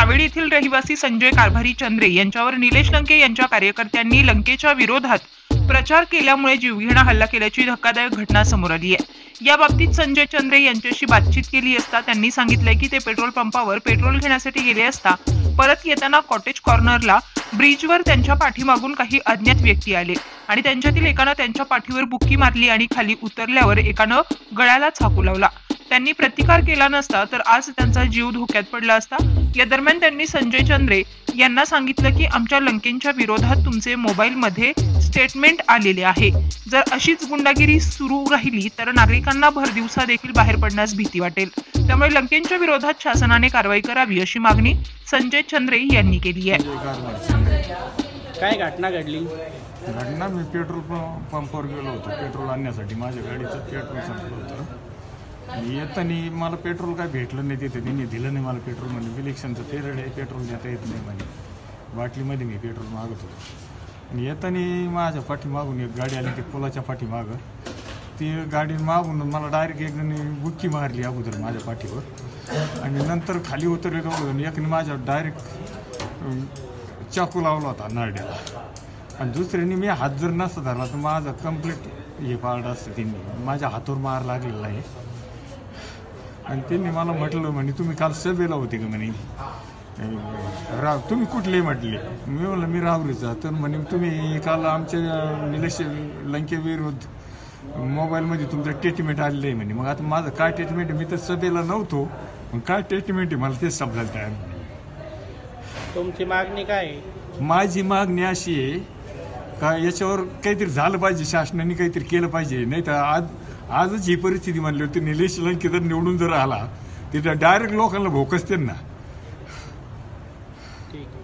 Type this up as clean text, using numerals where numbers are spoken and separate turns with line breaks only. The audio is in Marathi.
कावेडी येथील रहिवासी संजय कारभारी चंद्रे यांच्यावर निलेश लंके यांच्या कार्यकर्त्यांनी लंकेच्या विरोधात प्रचार केल्यामुळे जीवघेणा हल्ला केल्याची धक्कादायक घटना समोर आली आहे। या बाबतीत संजय चंद्रे यांच्याशी बातचीत केली असता त्यांनी सांगितलंय की ते पेट्रोल पंपावर पेट्रोल घेण्यासाठी गेले असता परत येताना कॉटेज कॉर्नरला ब्रिजवर त्यांच्या पाठीमागून काही अज्ञात व्यक्ती आले आणि त्यांच्यातील एकानं त्यांच्या पाठीवर बुक्की मारली आणि खाली उतरल्यावर एकानं गळ्याला चाकू लावला। त्यांनी प्रतिकार केला नसता तर आज त्यांचा जीव धोक्यात पडला असता। या दरम्यान त्यांनी संजय चंद्रे यांना सांगितलं की आमच्या लंकेंच्या विरोधात तुमचे मोबाईलमध्ये स्टेटमेंट आलेले आहे। जर अशीच गुंडागिरी सुरू राहिली तर नागरिकांना भरदिवसा देखील बाहेर पडण्यास भीती वाटेल। त्यामुळे लंकेंच्या विरोधात शासनाने कारवाई करावी अशी मागणी संजय चंद्रे यांनी केली आहे।
काय घटना घडली?
घटना मी पेट्रोल पंपावर गेलो होतो पेट्रोल आणण्यासाठी। माझ्या गाडीचं पेट्रोल संपलं होतं आणि येताना मला पेट्रोल काय भेटलं नाही तिथे, त्यांनी दिलं नाही मला पेट्रोल। म्हणजे इलेक्शनचं पिरियड आहे, पेट्रोल देता येत नाही म्हणजे बाटलीमध्ये मी पेट्रोल मागत होतो आणि येताना माझ्या पाठीमागून एक गाडी आली, ती पुलाच्या पाठीमागं ती गाडी मागून मला डायरेक्ट एकने बुक्की मारली अगोदर माझ्या पाठीवर आणि नंतर खाली उतरले दोघं। एकने माझ्या डायरेक्ट चाकू लावला होता नरड्याला आणि दुसऱ्याने मी हात जर नसता धरला तर माझा कंप्लीट हे पाळलं असतं। त्यांनी माझ्या हातावर मार लागलेला आहे आणि त्यांनी मला म्हटलं म्हणे तुम्ही काल सभेला होते का म्हणे, तुम्ही कुठले म्हटले? मी म्हणलं मी राहुरीचा। तर म्हणे तुम्ही काल आमच्या निलेश लंके विरुद्ध मोबाईलमध्ये तुमचं स्टेटमेंट आलेलं आहे म्हणे। मग आता माझं काय स्टेटमेंट आहे? मी तर सभेला नव्हतो, मग काय स्टेटमेंट आहे मला तेच समजायला तयार नाही।
तुमची मागणी काय आहे?
माझी मागणी अशी आहे का याच्यावर काहीतरी झालं पाहिजे, शासनाने काहीतरी केलं पाहिजे। नाही तर आजच ही परिस्थिती म्हणली होती, निलेश लंके जर निवडून जर आला तिथे डायरेक्ट लोकांना भोकसते ना।
ठीक आहे।